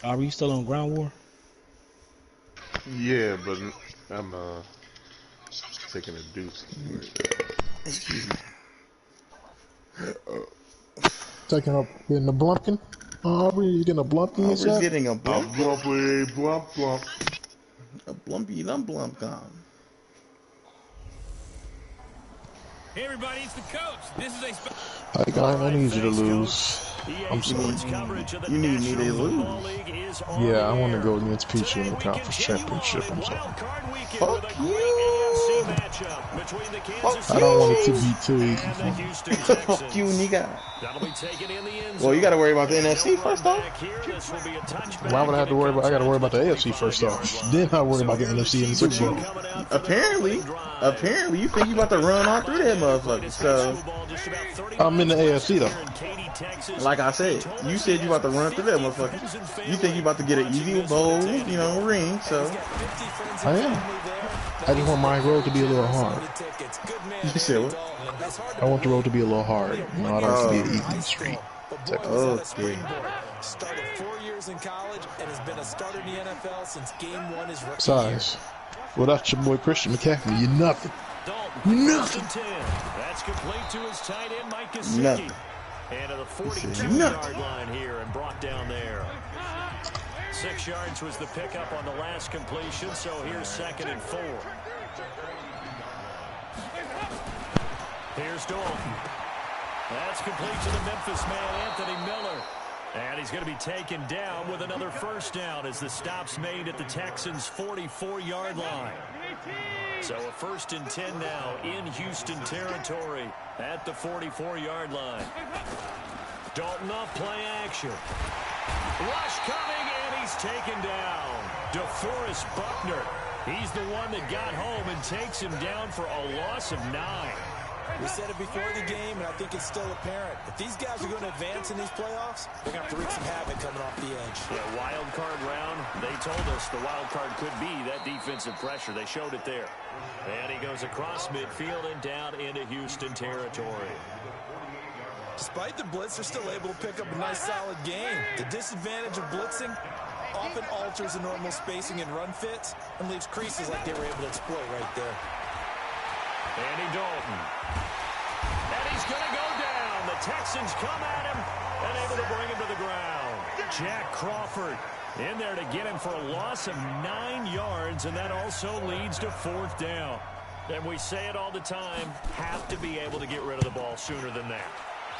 Are we still on ground war? Yeah, but I'm taking a deuce. Excuse me. Taking up, getting a blumpkin. Aubrey, you getting a blumpkin Aubrey's yourself? getting a A blump. blumpy, blump, blump. A blumpy lump gum. Hey everybody, it's the coach. This is a I need you to lose. I'm sorry. You need me to lose. Yeah, I want to go against Peach in the conference championship. I'm sorry. Fuck you. I don't want it to be too easy. Fuck you, nigga. Well, you got to worry about the NFC first off. Why would I have to worry about? I got to worry about the AFC first off. Then I worry about the NFC in the Super Bowl. Apparently, you think you about to run all through that motherfucker. So I'm in the AFC though. like I said, you said you about to run through that motherfucker. You think you about to get an easy bowl, ring. So I am. I just want my road to be a little hard. you said what? I want the road to be a little hard. You know, I don't want it to be an easy street. Okay. Started 4 years in college and has been a starter in the NFL since game 1 his rookie Size. Without your boy Christian McCaffrey, you're nothing. Nothing. That's complete to his tight end, Mike Nothing. Gesicki. And to the 42-yard line here and brought down there. 6 yards was the pickup on the last completion, so here's 2nd and 4. Here's Dalton. That's complete to the Memphis man, Anthony Miller. And he's going to be taken down with another first down as the stop's made at the Texans' 44-yard line. So a 1st and 10 now in Houston territory at the 44-yard line. Dalton off play action. Rush coming, and he's taken down. DeForest Buckner. He's the one that got home and takes him down for a loss of 9. We said it before the game, and I think it's still apparent. If these guys are going to advance in these playoffs, they're going to have to wreak some havoc coming off the edge. Yeah, wild card round. They told us the wild card could be that defensive pressure. They showed it there. And he goes across midfield and down into Houston territory. Despite the blitz, they're still able to pick up a nice, solid game. The disadvantage of blitzing often alters the normal spacing and run fits and leaves creases like they were able to exploit right there. Andy Dalton. And he's going to go down. The Texans come at him and able to bring him to the ground. Jack Crawford in there to get him for a loss of 9 yards, and that also leads to 4th down. And we say it all the time, have to be able to get rid of the ball sooner than that.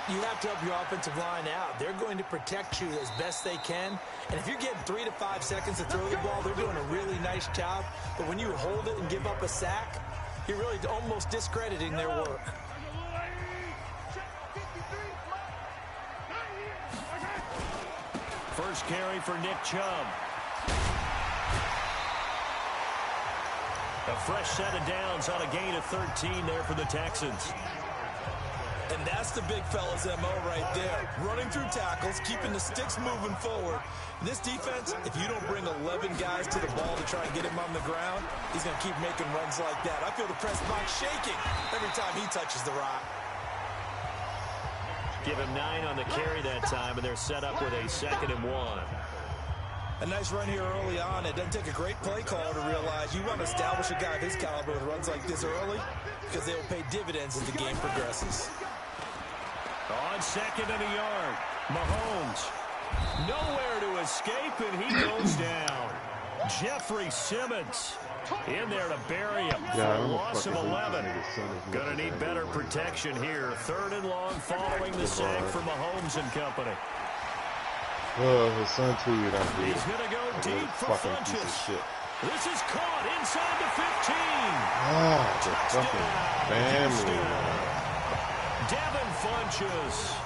You have to help your offensive line out. They're going to protect you as best they can. And if you're getting 3 to 5 seconds to throw the ball, they're doing a really nice job. But when you hold it and give up a sack, you're really almost discrediting their work. First carry for Nick Chubb. A fresh set of downs on a gain of 13 there for the Texans. And that's the big fella's MO right there. Running through tackles, keeping the sticks moving forward. And this defense, if you don't bring 11 guys to the ball to try and get him on the ground, he's going to keep making runs like that. I feel the press box shaking every time he touches the rock. Give him 9 on the carry that time, and they're set up with a 2nd and 1. A nice run here early on. It doesn't take a great play caller to realize you want to establish a guy of his caliber with runs like this early because they will pay dividends as the game progresses. On 2nd and a yard, Mahomes. Nowhere to escape, and he goes down. Jeffrey Simmons in there to bury him for a loss of 11. Going to need better protection here. 3rd and long following the sack for Mahomes and company. His son tweeted out there. He's going to go deep for Funchess. This is caught inside the 15. Ah, the fucking family. Devin Funchess.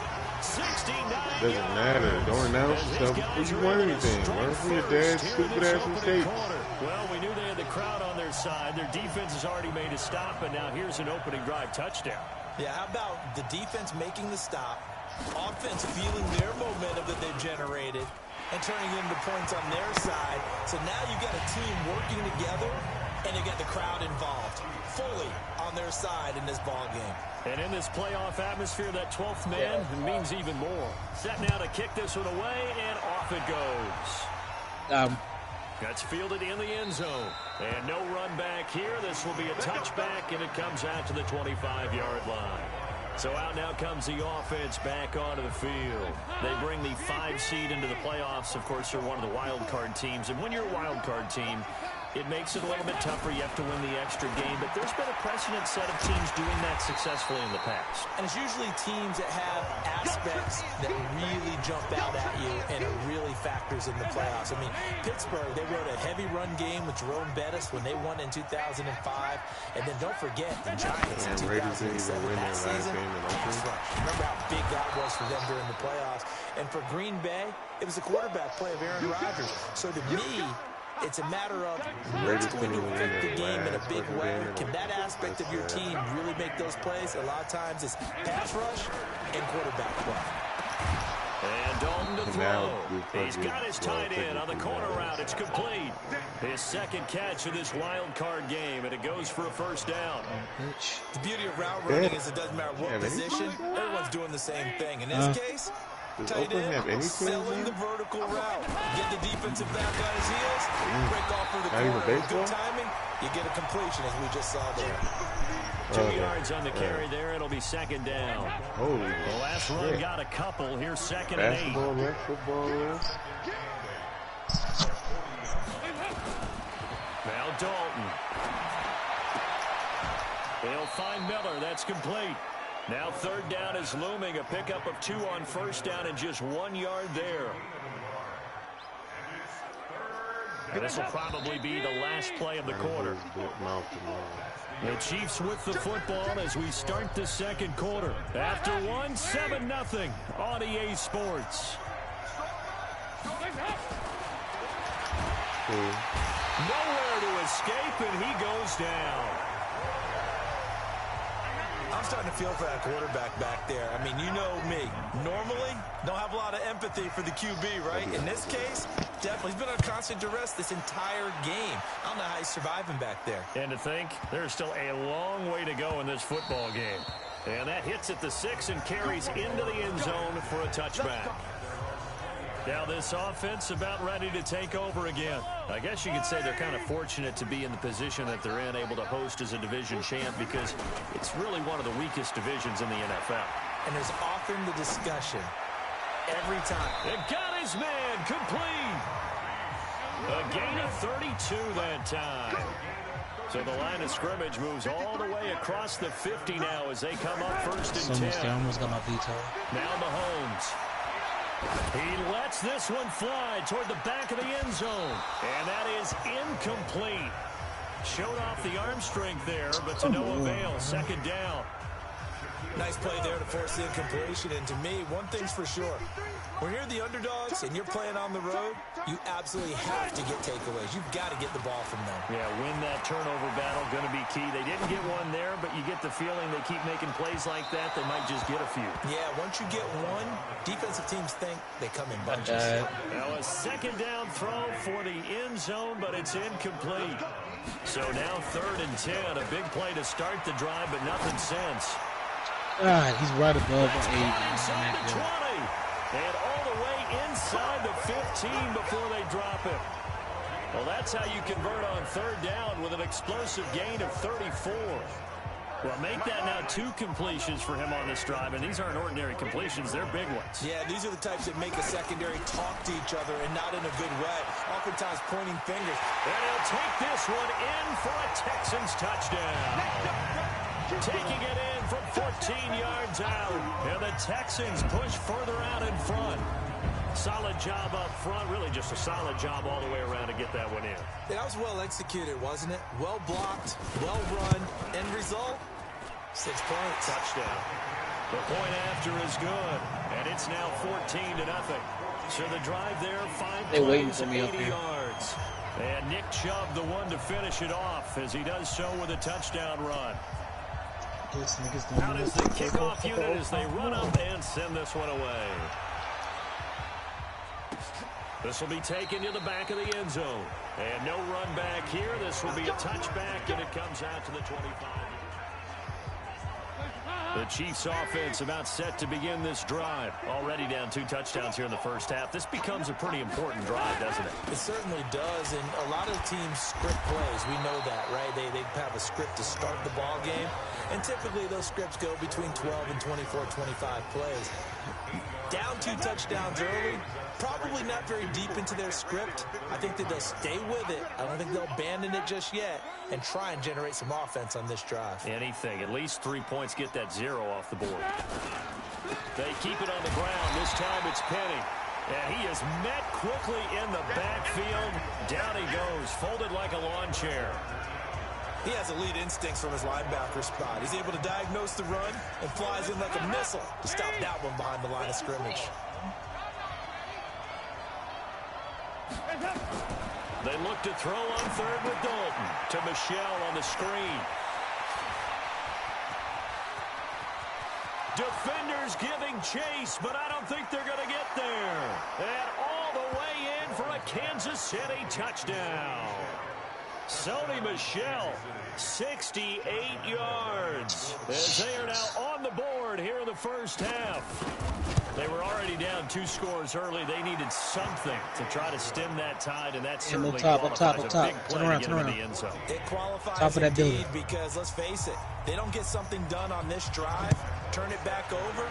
69 Doesn't matter. Don't announce yourself before you win anything. Learn from your dad's stupid ass mistakes. Well, we knew they had the crowd on their side. Their defense has already made a stop, and now here's an opening drive touchdown. Yeah, how about the defense making the stop, offense feeling their momentum that they've generated, and turning it into points on their side. So now you've got a team working together, and you got the crowd involved fully on their side in this ball game. And in this playoff atmosphere, that 12th man means even more. Set now to kick this one away, and off it goes. That's fielded in the end zone. And no run back here. This will be a touchback, and it comes out to the 25-yard line. So out now comes the offense back onto the field. They bring the 5 seed into the playoffs. Of course, they're one of the wild card teams. And when you're a wild card team, it makes it a little bit tougher. You have to win the extra game. But there's been a precedent set of teams doing that successfully in the past. And it's usually teams that have aspects that really jump out at you, and it really factors in the playoffs. I mean, Pittsburgh, they rode a heavy run game with Jerome Bettis when they won in 2005. And then don't forget the Giants in 2007. That season, pass rush. Remember how big that was for them during the playoffs. And for Green Bay, it was the quarterback play of Aaron Rodgers. So to me, it's a matter of what's going to affect the game in a big way. Can that aspect of your team really make those plays? A lot of times it's pass rush and quarterback play. And Dalton to throw. He's got his tight end on the corner route. It's complete. His second catch of this wild card game, and it goes for a first down. The beauty of route running is it doesn't matter what position. Everyone's doing the same thing. In this case, tight end selling the vertical route. Get the defensive back on his heels. Break off for the corner. Good timing. You get a completion, as we just saw there. 2 yards on the carry there. It'll be second down. Holy the last run got a couple. Here's second and 8. Basketball is, football is. Now Dalton. They'll find Miller. That's complete. Now third down is looming. A pickup of 2 on first down and just 1 yard there. And this will probably be the last play of the quarter. The Chiefs with the football as we start the second quarter. After 1, 7-0 on EA Sports. Nowhere to escape, and he goes down. I'm starting to feel for that quarterback back there. I mean, you know me. Normally, don't have a lot of empathy for the QB, right? In this case, definitely. He's been on constant duress this entire game. I don't know how he's surviving back there. And to think, there's still a long way to go in this football game. And that hits at the 6 and carries into the end zone for a touchback. Now this offense about ready to take over again. I guess you could say they're kind of fortunate to be in the position that they're in, able to host as a division champ, because it's really one of the weakest divisions in the NFL. And there's often the discussion every time. It got his man complete. A gain of 32 that time. So the line of scrimmage moves all the way across the 50 now as they come up first and 10. Now Mahomes. He lets this one fly toward the back of the end zone. And that is incomplete. Showed off the arm strength there, but to no avail. Second down. Nice play there to force the incompletion. And to me, one thing's for sure. When you're the underdogs and you're playing on the road, you absolutely have to get takeaways. You've got to get the ball from them. Yeah, win that turnover battle, going to be key. They didn't get one there, but you get the feeling they keep making plays like that, they might just get a few. Yeah, once you get one, defensive teams think they come in bunches. Now a second down throw for the end zone, but it's incomplete. So now 3rd and 10, a big play to start the drive, but nothing since. He's right above 8. Inside the 20. And all the way inside the 15 before they drop it. Well, that's how you convert on 3rd down with an explosive gain of 34. Well, make that now 2 completions for him on this drive, and these aren't ordinary completions. They're big ones. Yeah, these are the types that make a secondary talk to each other and not in a good way. Oftentimes pointing fingers. And he'll take this one in for a Texans touchdown. Taking it in from 14 yards out. And the Texans push further out in front. Solid job up front. Really just a solid job all the way around to get that one in. That was well executed, wasn't it? Well blocked, well run. End result, 6 points. Touchdown. The point after is good. And it's now 14-0. So the drive there, 5 plays, 80 yards. And Nick Chubb, the one to finish it off, as he does so with a touchdown run. Out is the kickoff unit as they run up and send this one away. This will be taken to the back of the end zone. And no run back here. This will be a touchback, and it comes out to the 25. The Chiefs offense about set to begin this drive. Already down 2 touchdowns here in the first half. This becomes a pretty important drive, doesn't it? It certainly does, and a lot of teams script plays. We know that, right? They have a script to start the ball game, and typically those scripts go between 12 and 24, 25 plays. Down 2 touchdowns early, probably not very deep into their script. I think that they'll stay with it. I don't think they'll abandon it just yet and try and generate some offense on this drive. Anything. At least 3 points, get that 0 off the board. They keep it on the ground. This time it's Penny. And he is met quickly in the backfield. Down he goes, folded like a lawn chair. He has elite instincts from his linebacker spot. He's able to diagnose the run and flies in like a missile to stop that one behind the line of scrimmage. They look to throw on third with Dalton. To Michelle on the screen. Defenders giving chase, but I don't think they're going to get there. And all the way in for a Kansas City touchdown. Sony Michel, 68 yards. As they are now on the board here in the first half. They were already down 2 scores early. They needed something to try to stem that tide, and that certainly qualifies a big play to get into the end zone. It qualifies indeed because, let's face it, they don't get something done on this drive, turn it back over.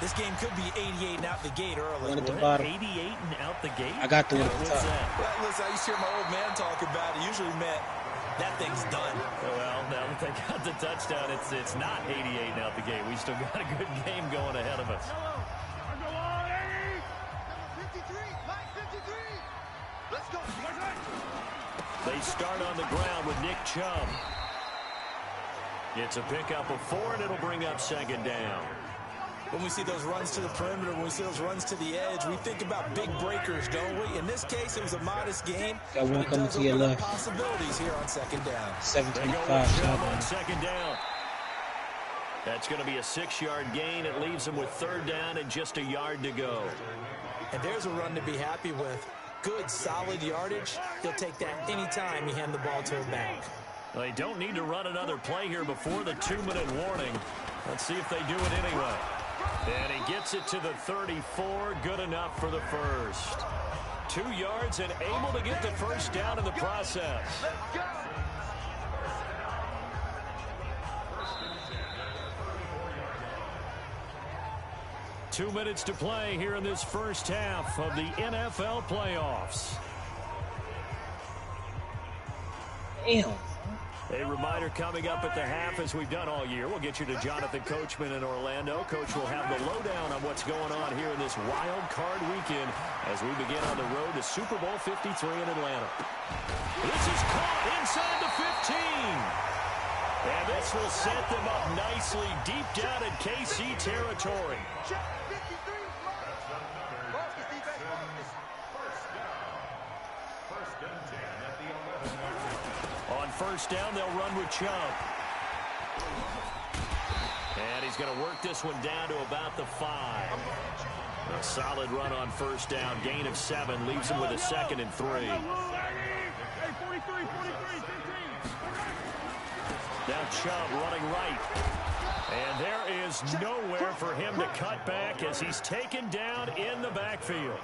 This game could be 88 and out the gate early. 88 and out the gate? I got the one at the top. Well, listen, I used to hear my old man talk about it. It usually meant that thing's done. Well, now that they got the touchdown, it's not 88 and out the gate. We still got a good game going ahead of us. They start on the ground with Nick Chubb. It's a pickup of 4, and it'll bring up 2nd down. When we see those runs to the perimeter, when we see those runs to the edge, we think about big breakers, don't we? In this case, it was a modest gain. Got one coming to your left. Possibilities here on 2nd down. 725 on 2nd down. That's going to be a 6-yard gain. It leaves them with 3rd down and just a yard to go. And there's a run to be happy with. Good, solid yardage. He'll take that anytime you hand the ball to him back. They don't need to run another play here before the 2-minute warning. Let's see if they do it anyway. And he gets it to the 34. Good enough for the first. 2 yards and able to get the first down in the process. Let's go. 2 minutes to play here in this first half of the NFL playoffs. Damn. A reminder coming up at the half, as we've done all year. We'll get you to Jonathan Coachman in Orlando. Coach will have the lowdown on what's going on here in this wild card weekend as we begin on the road to Super Bowl 53 in Atlanta. This is caught inside the 15. And this will set them up nicely deep down in KC territory. On 1st down, they'll run with Chubb. And he's going to work this one down to about the 5. A solid run on 1st down. Gain of 7 leaves him with a 2nd and 3. Now Chubb running right. And there is nowhere for him to cut back as he's taken down in the backfield.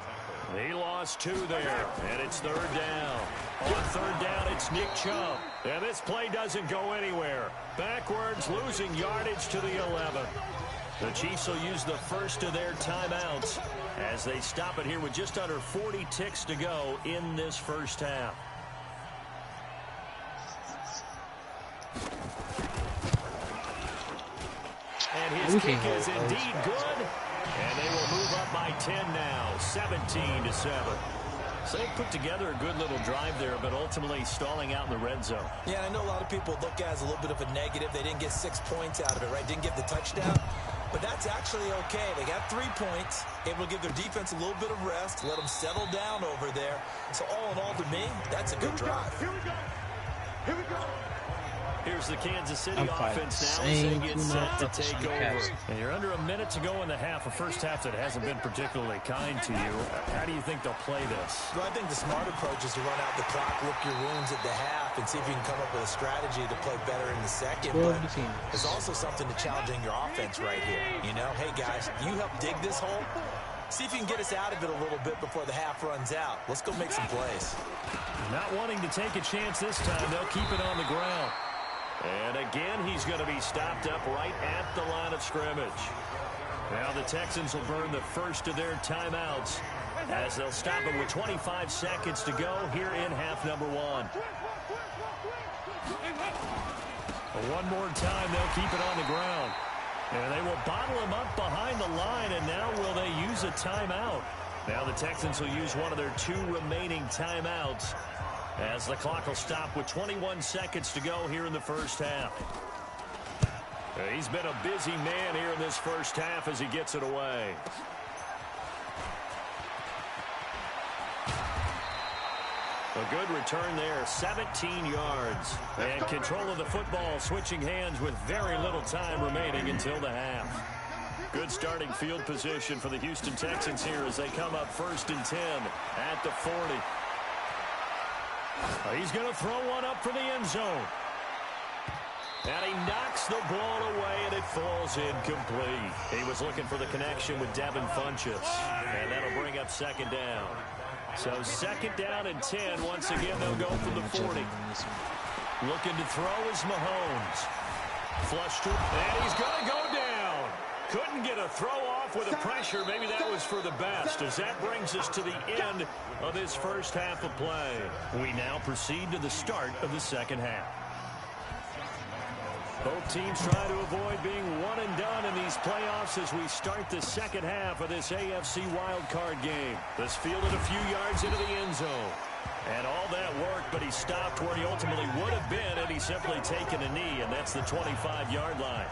He lost 2 there, and it's 3rd down. On 3rd down, it's Nick Chubb. And this play doesn't go anywhere. Backwards, losing yardage to the 11. The Chiefs will use the first of their timeouts as they stop it here with just under 40 ticks to go in this first half. And his kick is indeed good. And they will move up by 10 now, 17-7. So they put together a good little drive there, but ultimately stalling out in the red zone. Yeah, and I know a lot of people look at it as a little bit of a negative. They didn't get 6 points out of it, right? Didn't get the touchdown. But that's actually okay. They got 3 points, able to give their defense a little bit of rest, let them settle down over there. So all in all, to me, that's a good drive. Here we go. Here we go. Here's the Kansas City I'm fighting offense now the as they same get two set to motherfuckers take from the over. Cavs. And you're under a minute to go in the half, a first half that hasn't been particularly kind to you. How do you think they'll play this? Well, I think the smart approach is to run out the clock, lick your wounds at the half, and see if you can come up with a strategy to play better in the second. But there's also something to challenging your offense right here. You know, hey, guys, you help dig this hole. See if you can get us out of it a little bit before the half runs out. Let's go make some plays. Not wanting to take a chance this time, they'll keep it on the ground. And again, he's going to be stopped up right at the line of scrimmage. Now the Texans will burn the first of their timeouts as they'll stop it with 25 seconds to go here in half number one. One more time, they'll keep it on the ground. And they will bottle him up behind the line, and now will they use a timeout? Now the Texans will use one of their 2 remaining timeouts as the clock will stop with 21 seconds to go here in the first half. He's been a busy man here in this first half as he gets it away. A good return there, 17 yards. And control of the football, switching hands with very little time remaining until the half. Good starting field position for the Houston Texans here as they come up 1st and 10 at the 40. He's going to throw one up for the end zone. And he knocks the ball away, and it falls incomplete. He was looking for the connection with Devin Funchess. And that'll bring up 2nd down. So 2nd down and 10. Once again, they'll go from the 40. Looking to throw is Mahomes. Flush to, and he's going to go down. Couldn't get a throw off with the pressure. Maybe that was for the best, as that brings us to the end of this first half of play. We now proceed to the start of the second half. Both teams try to avoid being one and done in these playoffs as we start the second half of this AFC wildcard game. This fielded a few yards into the end zone. And all that work, but he stopped where he ultimately would have been had he simply taken a knee, and that's the 25-yard line.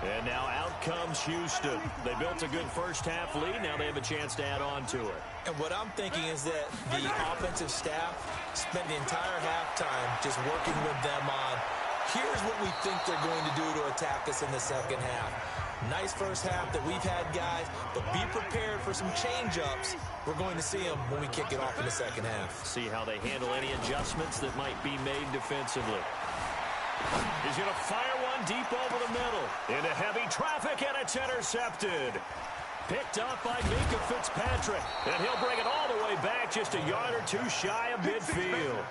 And now out comes Houston. They built a good first half lead. Now they have a chance to add on to it. And what I'm thinking is that the offensive staff spent the entire halftime just working with them on, here's what we think they're going to do to attack us in the second half. Nice first half that we've had, guys, but be prepared for some change-ups. We're going to see them when we kick it off in the second half. See how they handle any adjustments that might be made defensively. He's going to fire one deep over the middle. Into heavy traffic, and it's intercepted. Picked up by Minka Fitzpatrick. And he'll bring it all the way back just a yard or 2 shy of midfield.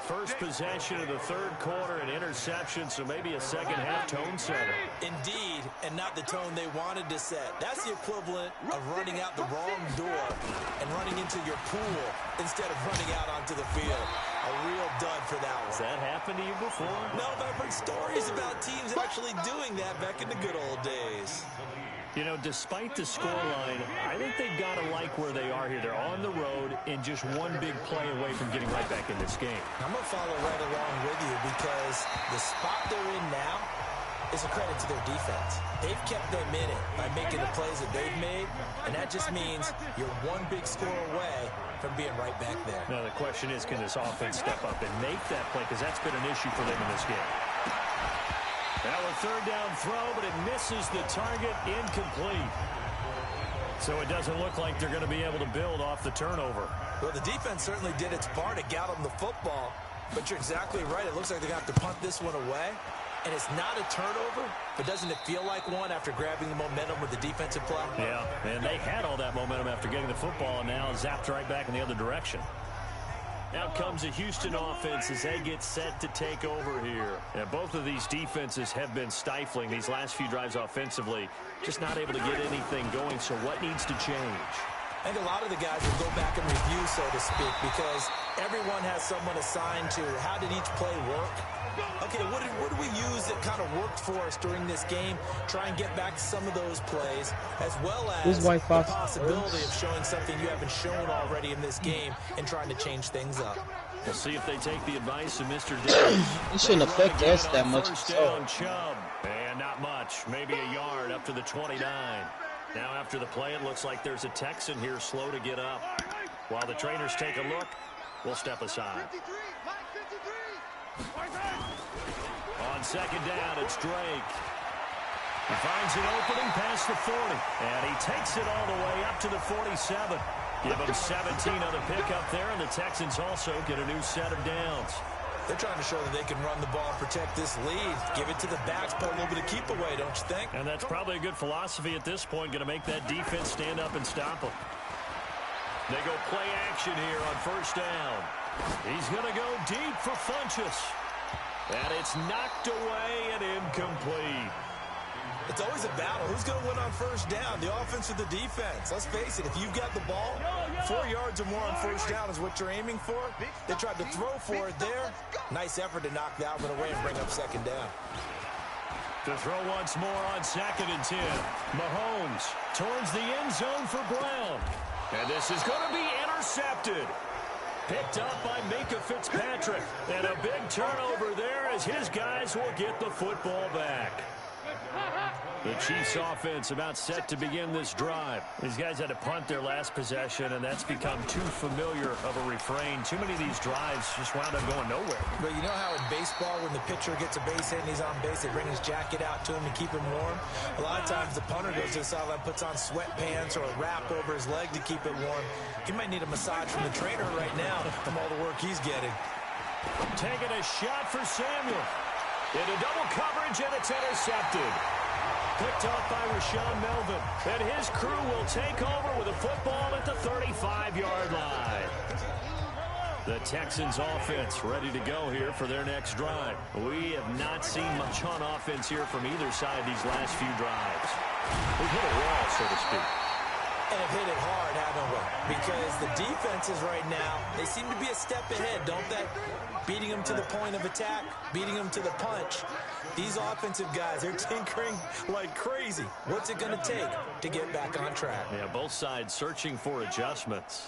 First possession of the third quarter, an interception, so maybe a second half tone setter. Indeed, and not the tone they wanted to set. That's the equivalent of running out the wrong door and running into your pool instead of running out onto the field. A real dud for that one. Has that happened to you before? No, but I've heard stories about teams actually doing that back in the good old days. You know, despite the scoreline, I think they've got to like where they are here. They're on the road and just one big play away from getting right back in this game. I'm going to follow right along with you because the spot they're in now is a credit to their defense. They've kept them in it by making the plays that they've made, and that just means you're one big score away from being right back there. Now, the question is, can this offense step up and make that play? Because that's been an issue for them in this game. Now a third down throw, but it misses the target, incomplete. So it doesn't look like they're going to be able to build off the turnover. Well, the defense certainly did its part to get them the football, but you're exactly right. It looks like they're going to have to punt this one away, and it's not a turnover, but doesn't it feel like one after grabbing the momentum with the defensive play? Yeah, and they had all that momentum after getting the football, and now zapped right back in the other direction. Out comes the Houston offense as they get set to take over here. And both of these defenses have been stifling these last few drives offensively. Just not able to get anything going, so what needs to change? I think a lot of the guys will go back and review, so to speak, because everyone has someone assigned to how did each play work. Okay, what did we use that kind of worked for us during this game? Try and get back to some of those plays, as well as the possibility of showing something you haven't shown already in this game and trying to change things up. We'll see if they take the advice of Mr. Davis. It shouldn't affect us that much. Down, Chubb. And not much, maybe a yard up to the 29. Now after the play, it looks like there's a Texan here slow to get up. While the trainers take a look, we'll step aside. On second down, it's Drake. He finds an opening past the 40, and he takes it all the way up to the 47. Give him 17 on the pickup there, and the Texans also get a new set of downs. They're trying to show that they can run the ball and protect this lead. Give it to the backs, put a little bit of keep away, don't you think? And that's probably a good philosophy at this point, going to make that defense stand up and stop them. They go play action here on first down. He's going to go deep for Funchess. And it's knocked away and incomplete. It's always a battle. Who's going to win on first down, the offense or the defense? Let's face it, if you've got the ball, 4 yards or more on first down is what you're aiming for. They tried to throw for it there. Nice effort to knock that one away and bring up second down. To throw once more on 2nd and 10. Mahomes towards the end zone for Brown. And this is going to be intercepted. Picked up by Minka Fitzpatrick. And a big turnover there as his guys will get the football back. The Chiefs offense about set to begin this drive. These guys had to punt their last possession, and that's become too familiar of a refrain. Too many of these drives just wound up going nowhere. But you know how in baseball, when the pitcher gets a base hit and he's on base, they bring his jacket out to him to keep him warm? A lot of times the punter goes to the sideline, puts on sweatpants or a wrap over his leg to keep it warm. He might need a massage from the trainer right now from all the work he's getting. Taking a shot for Samuel. Into double coverage, and it's intercepted. Picked up by Rashawn Melvin. And his crew will take over with a football at the 35-yard line. The Texans offense ready to go here for their next drive. We have not seen much on offense here from either side these last few drives. We've hit a wall, so to speak. And have hit it hard, haven't we? Because the defenses right now, they seem to be a step ahead, don't they? Beating them to the point of attack, beating them to the punch. These offensive guys, they're tinkering like crazy. What's it going to take to get back on track? Yeah, both sides searching for adjustments.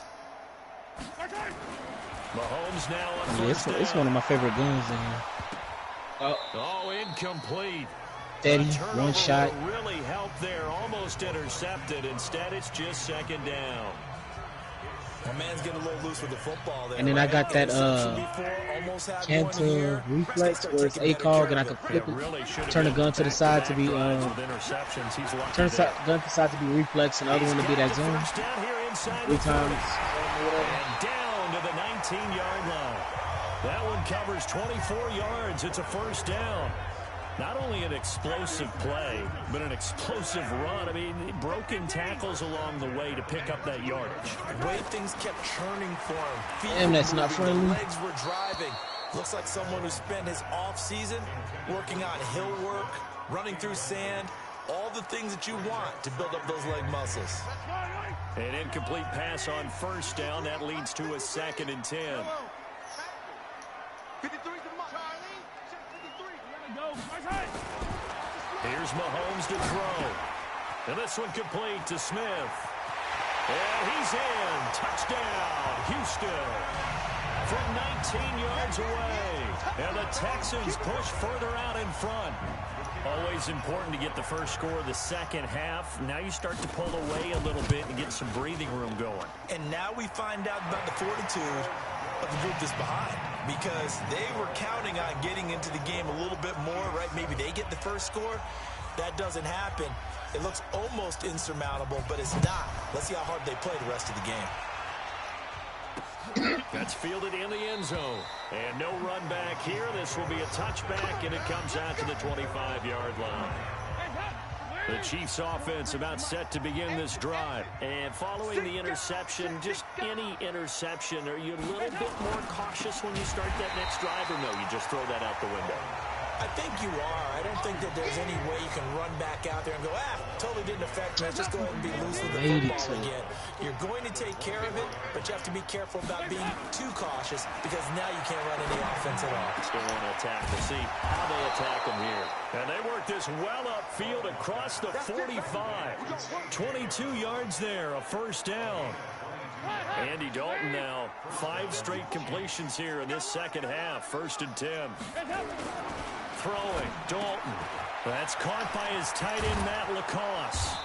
Mahomes now on first down. It's one of my favorite games in here. Oh, incomplete. Steady, one shot. Really helped there, almost intercepted. Instead, it's just 2nd down. My man's getting a little loose with the football there. And then I got that cancel reflex where it's ACOG and I can flip it, turn the gun to the side to be turn the gun to the side to be reflex and the other one to be that zone. 3 times. And down to the 19-yard line. That one covers 24 yards. It's a first down. Not only an explosive play, but an explosive run. I mean, broken tackles along the way to pick up that yardage. The way things kept churning for him. Damn, that's not friendly. Legs were driving. Looks like someone who spent his off-season working on hill work, running through sand, all the things that you want to build up those leg muscles. An incomplete pass on first down. That leads to a 2nd and 10. Here's Mahomes to throw. And this one complete to Smith. And he's in. Touchdown, Houston. From 19 yards away. And the Texans push further out in front. Always important to get the first score of the second half. Now you start to pull away a little bit and get some breathing room going. And now we find out about the fortitude of the group that's behind, because they were counting on getting into the game a little bit more, right? Maybe they get the first score. That doesn't happen. It looks almost insurmountable, but it's not. Let's see how hard they play the rest of the game. That's fielded in the end zone. And no run back here. This will be a touchback, and it comes out to the 25-yard line. The Chiefs offense about set to begin this drive. And following the interception, just any interception, are you a little bit more cautious when you start that next drive, or no, you just throw that out the window? I think you are. I don't think that there's any way you can run back out there and go, totally didn't affect me. Let's just go ahead and be loose with the football again. You're going to take care of it, but you have to be careful about being too cautious, because now you can't run any offense at all. Still want to attack. We'll see how they attack them here. And they work this well upfield across the 45. 22 yards there, a first down. Andy Dalton now, 5 straight completions here in this second half. 1st and 10. Throwing, Dalton. That's caught by his tight end, Matt Lacoste.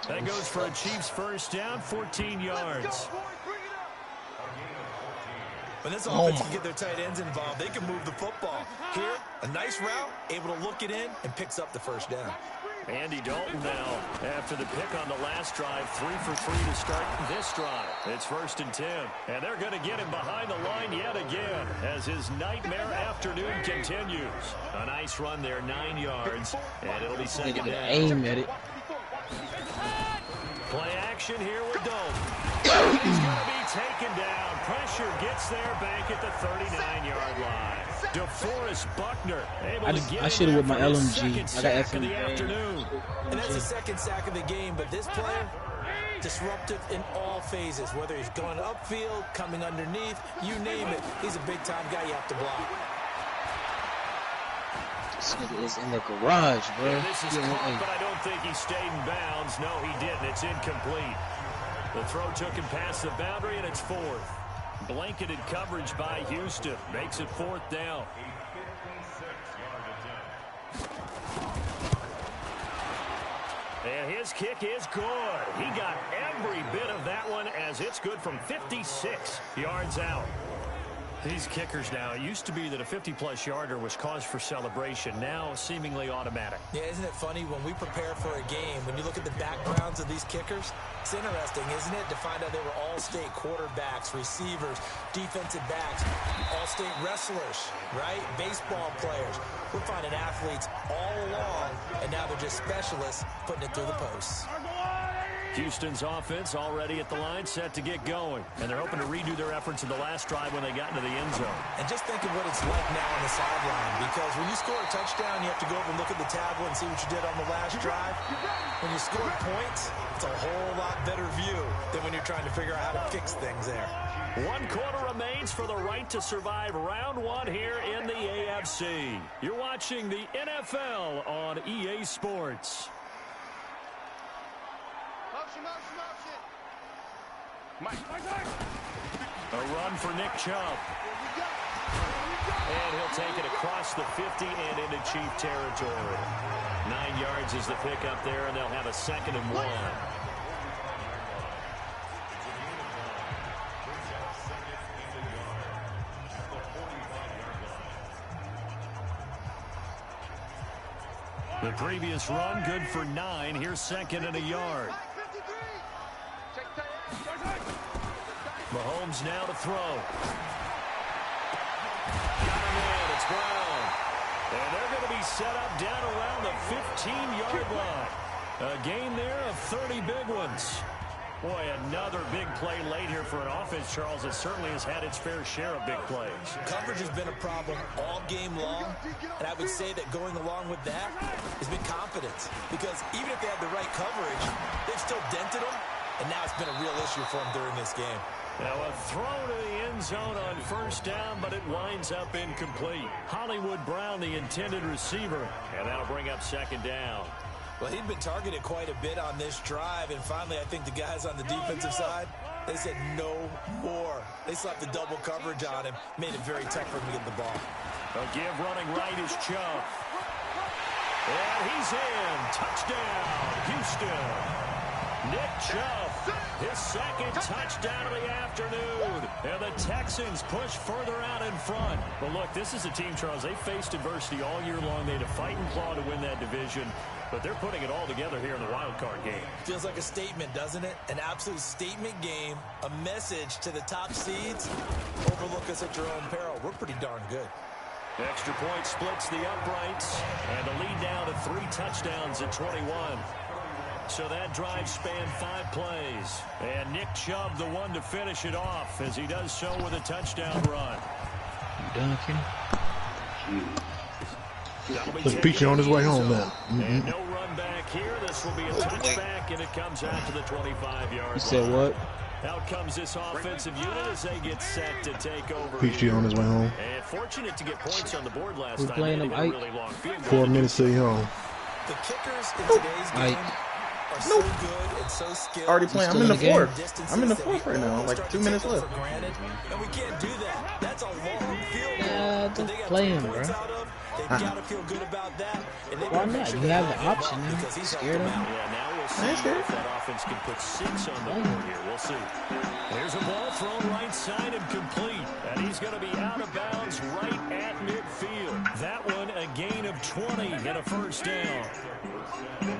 That goes for a Chiefs first down, 14 yards. When this offense can get their tight ends involved, they can move the football. Here, a nice route, able to look it in, and picks up the first down. Andy Dalton now, after the pick on the last drive, 3 for 3 to start this drive. It's 1st and 10, and they're going to get him behind the line yet again as his nightmare afternoon continues. A nice run there, 9 yards, and it'll be second down. Aim at it. Play action here with Dalton. He's going to be taken down. Pressure gets there back at the 39-yard line. DeForest Buckner able to get I should have with my LMG. I got sack of the afternoon. And that's the second sack of the game, but this player, disruptive in all phases, whether he's going upfield, coming underneath, you name it. He's a big-time guy you have to block. This nigga is in the garage, bro. Yeah, this is caught, but I don't think he stayed in bounds. No, he didn't. It's incomplete. The throw took him past the boundary, and it's 4th. Blanketed coverage by Houston. Makes it 4th down. And his kick is good. He got every bit of that one as it's good from 56 yards out. These kickers now, it used to be that a 50-plus yarder was cause for celebration. Now, seemingly automatic. Yeah, isn't it funny when we prepare for a game, when you look at the backgrounds of these kickers, it's interesting, isn't it, to find out they were all-state quarterbacks, receivers, defensive backs, all-state wrestlers, right? Baseball players. We're finding athletes all along, and now they're just specialists putting it through the posts. Houston's offense already at the line, set to get going. And they're hoping to redo their efforts in the last drive when they got into the end zone. And just think of what it's like now on the sideline, because when you score a touchdown, you have to go over and look at the tablet and see what you did on the last drive. When you score points, it's a whole lot better view than when you're trying to figure out how to fix things there. 1 quarter remains for the right to survive round 1 here in the AFC. You're watching the NFL on EA Sports. A run for Nick Chubb. And he'll take it across the 50 and into Chief territory. 9 yards is the pickup there, and they'll have a 2nd and 1. The previous run, good for 9. Here's 2nd and a yard. Mahomes now to throw. Got him in. It's Brown. And they're going to be set up down around the 15-yard line. A gain there of 30 big ones. Boy, another big play late here for an offense, Charles, that certainly has had its fair share of big plays. Coverage has been a problem all game long, and I would say that going along with that has been confidence. Because even if they had the right coverage, they've still dented them, and now it's been a real issue for them during this game. Now a throw to the end zone on 1st down, but it winds up incomplete. Hollywood Brown, the intended receiver, and that'll bring up 2nd down. Well, he'd been targeted quite a bit on this drive, and finally I think the guys on the defensive side, they said no more. They slapped the double coverage on him, made it very tough for him to get the ball. A give running right is Chubb. And he's in. Touchdown, Houston. Nick Chubb, his 2nd touchdown of the afternoon. And the Texans push further out in front. But look, this is a team, Charles, they faced adversity all year long. They had to fight and claw to win that division. But they're putting it all together here in the wild card game. Feels like a statement, doesn't it? An absolute statement game, a message to the top seeds. Overlook us at your own peril. We're pretty darn good. Extra point splits the uprights. And the lead down to 3 touchdowns at 21. So that drive spanned 5 plays. And Nick Chubb, the one to finish it off, as he does so with a touchdown run. You done, Kenny? There's Peachy on his way home now. And no run back here. This will be a touchback, and it comes out to the 25-yard line. You said what? Out comes this offensive unit as they get set to take over. Peachy on his way home. And fortunate to get points on the board last Who's time. playing them, Ike? Really long field 4 minutes to home. The kickers in today's game are so good and so skilled. Already playing. I'm in the 4th. I'm in the 4th right now. Like 2 minutes left. And we can't do that. That's a long field. Yeah, just play him, bro. They've got to feel good about that. And Why not? You have the option now. Scared of him? Yeah, now we'll see if that offense can put 6 on the board here. We'll see. Here's a ball thrown right side and complete. And he's going to be out of bounds right at midfield. That one a gain of 20 and a first down.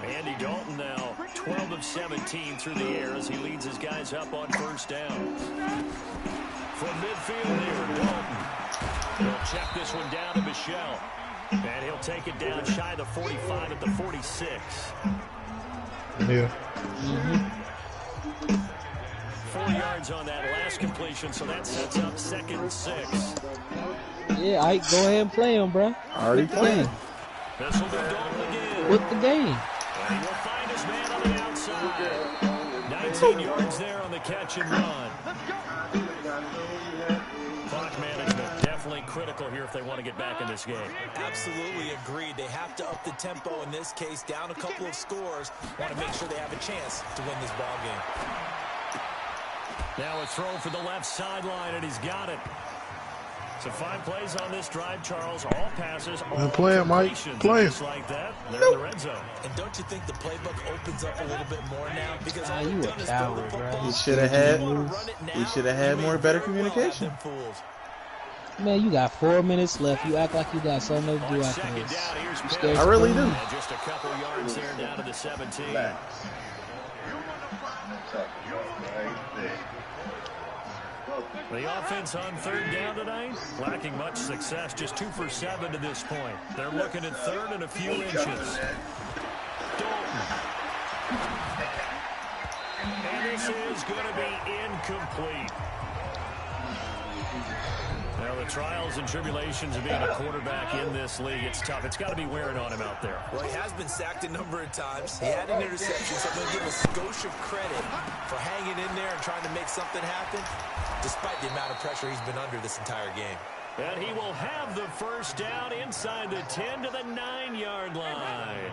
Andy Dalton now 12 of 17 through the air as he leads his guys up on first down. From midfield here, Dalton. He'll check this one down to Michelle. And he'll take it down shy of the 45 at the 46. Yeah. 4 yards on that last completion, so that sets up 2nd and 6. Yeah, Ike, go ahead and play him, bro. Already playing. This will be Dalton again. With the game. And he will find his man on the outside. 19 yards there on the catch and run. Clock management definitely critical here if they want to get back in this game. Absolutely agreed. They have to up the tempo in this case, down a couple of scores. Want to make sure they have a chance to win this ball game. Now a throw for the left sideline, and he's got it. So 5 plays on this drive, Charles. All passes, all play it, Mike. Play it. Just like that, they're in the red zone. And don't you think the playbook opens up a little bit more now? Because all you you've a done is coward, throw the bro. football. He should have had. He should have had more better communication. Man, you got 4 minutes left. You act like you got something to do On after second this. down, here's You Pitt. scared I really to do. And just a couple yards there down to the 17. The offense on 3rd down tonight, lacking much success, just 2 for 7 to this point. They're looking at 3rd and a few inches. Dalton. And this is going to be incomplete. Now, the trials and tribulations of being a quarterback in this league, it's tough. It's got to be wearing on him out there. Well, he has been sacked a number of times. He had an interception, so I'm going to give a skosh of credit for hanging in there and trying to make something happen, despite the amount of pressure he's been under this entire game. And he will have the first down inside the 10 to the 9-yard line.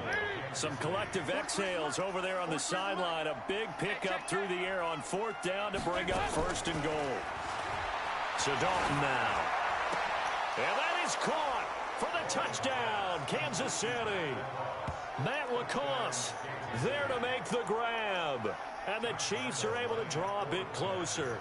Some collective exhales over there on the sideline. A big pickup through the air on 4th down to bring up 1st and goal. So Dalton now. And that is caught for the touchdown, Kansas City. Matt LaCosse there to make the grab. And the Chiefs are able to draw a bit closer.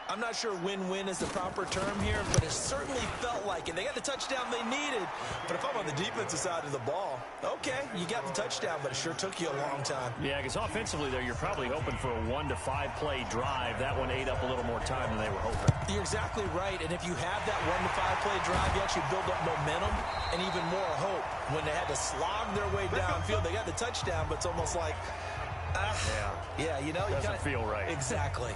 I'm not sure win-win is the proper term here, but it certainly felt like it. They got the touchdown they needed. But if I'm on the defensive side of the ball, okay, you got the touchdown, but it sure took you a long time. Yeah, because offensively there, you're probably hoping for a 1 to 5 play drive. That one ate up a little more time than they were hoping. You're exactly right, and if you have that 1 to 5 play drive, you actually build up momentum and even more hope. When they had to slog their way downfield, they got the touchdown, but it's almost like, yeah, you know, you doesn't feel right. Exactly.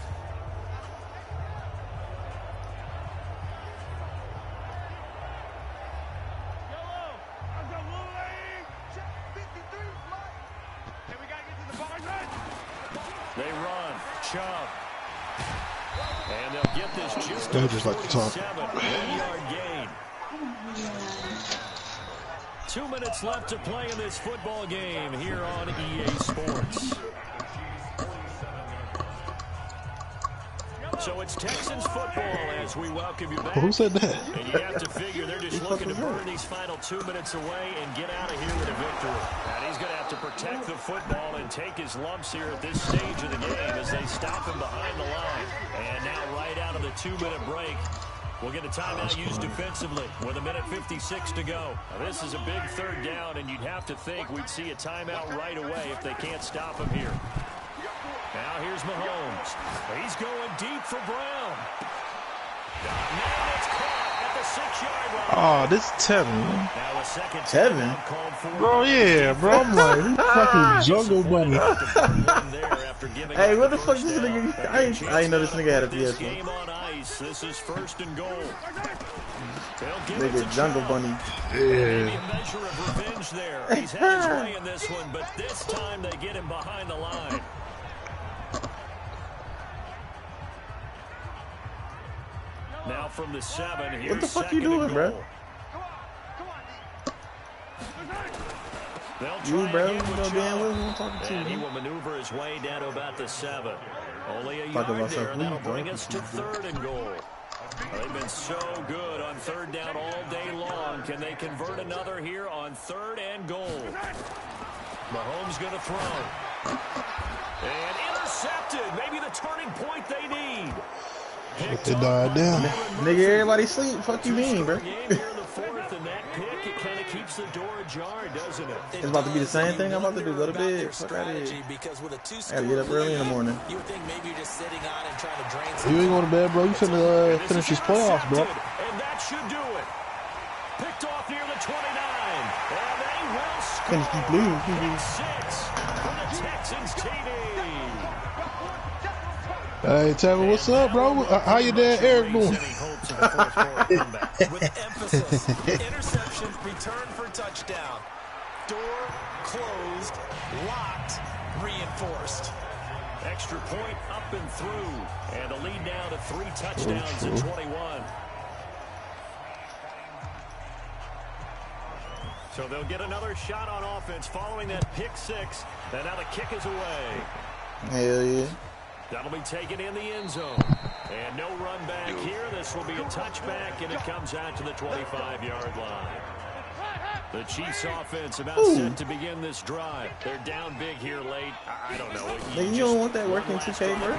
They run. Chubb. And they'll get this just They just like to talk. 1-yard gain. 2 minutes left to play in this football game here on EA Sports. So it's Texans football as we welcome you back. Who said that? And you have to figure they're just looking to burn these final 2 minutes away and get out of here with a victory. And he's going to have to protect the football and take his lumps here at this stage of the game as they stop him behind the line. And now right out of the 2-minute break, we'll get a timeout used defensively with 1:56 to go. Now, this is a big 3rd down, and you'd have to think we'd see a timeout right away if they can't stop him here. Now here's Mahomes. He's going deep for Brown. And it's caught at the 6-yard line. Oh, this is Tevin, man. Now a second Tevin? timeout called for. Bro, yeah, bro. I'm like, this fucking jungle bunny. Hey, what the fuck is this nigga? I ain't know this nigga had a PS1. Game on ice. This is 1st and goal. Nigga, jungle bunny. Maybe a measure of revenge there. He's had his way in this one, but this time they get him behind the line. Now from the 7, here's What the fuck 2nd you doing, and bro? goal. They'll You, try bro, again you with know Chubb. damn well who I'm talking to, And he man. will maneuver his way down to about the 7. Only a Talk yard about there, and that'll something, bring bro. us to 3rd and goal. They've been so good on 3rd down all day long. Can they convert another here on 3rd and goal? Mahomes going to throw. And intercepted. Maybe the turning point they need. They died down. Nigga, everybody sleep. Fuck you mean, bro? It's about to be the same thing I'm about to do. Go to bed. Fuck out of here. I gotta get up early in the morning. You would think maybe you're just sitting on and trying to drain You ain't going to bed, bro. You finna finish these playoffs, bro. And that should do it. Picked off near the 29. And they will score. Finish these blues. Pick 6 for the Texans TD. Hey, Tevin, what's up, bro? How your dad Eric doing? With emphasis. Interception, return for touchdown. Door closed, locked, reinforced. Extra point up and through. And a lead now to 3 touchdowns at 21. So they'll get another shot on offense following that pick 6. And now the kick is away. Hell yeah. That'll be taken in the end zone. And no run back here. This will be a touchback, and it comes out to the 25-yard line. The Chiefs offense about set to begin this drive. They're down big here late. I don't know. Nigga, you don't want that working 2K, bro?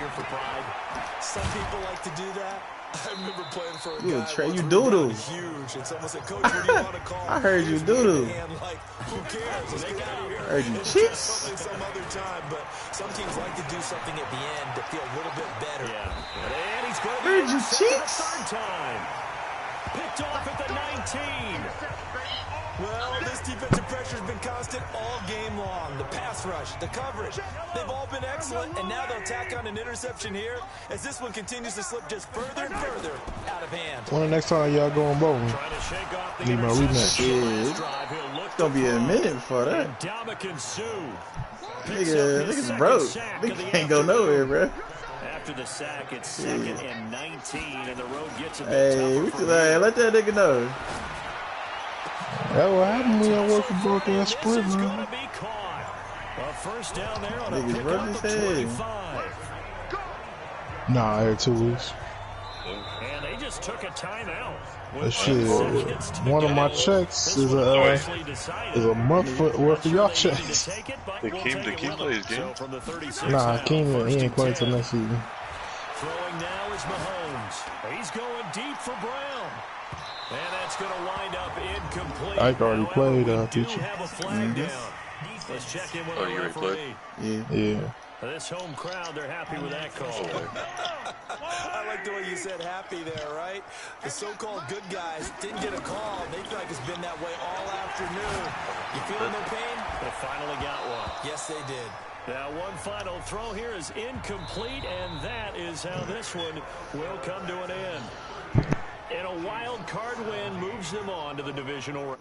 Some people like to do that. I remember playing for a guy. You doodle. Huge, and someone said, "Coach, what do you want to call?" I heard you doodle. Like, who cares? Let's get out of here. I heard you cheeks. Some other time, but some teams like to do something at the end to feel a little bit better. Yeah. And he's going to Heard be you cheeks. third time. Picked off at the 19. Well, this defensive pressure has been constant all game long. The pass rush, the coverage, they've all been excellent, and now they'll tack on an interception here as this one continues to slip just further and further out of hand. When the next time y'all going bowling? Need my rematch. It's gonna be a minute before that. Nigga's broke. Nigga can't go nowhere, bro. After the sack, it's 2nd and 19, and the road gets a bit Hey, let that nigga know. That what happened when y'all work for broken ass sprint, man. A first down there on a Niggas broke his head. Nah, every 2 weeks. And they just took a timeout. That shit, one of my checks is a month worth of y'all checks. They came to keep play his game. Nah, King, he ain't playing till next season. Throwing now is Mahomes. He's going deep for Brown. And that's going to wind up incomplete. Ike already played, teacher. Have a flag down. Let's check in with the referee. Yeah. This home crowd, they're happy with that call. I like the way you said happy there, right? The so-called good guys didn't get a call. They feel like it's been that way all afternoon. You feeling no pain? They finally got one. Yes, they did. Now, one final throw here is incomplete, and that is how this one will come to an end. And a wild card win moves them on to the divisional round.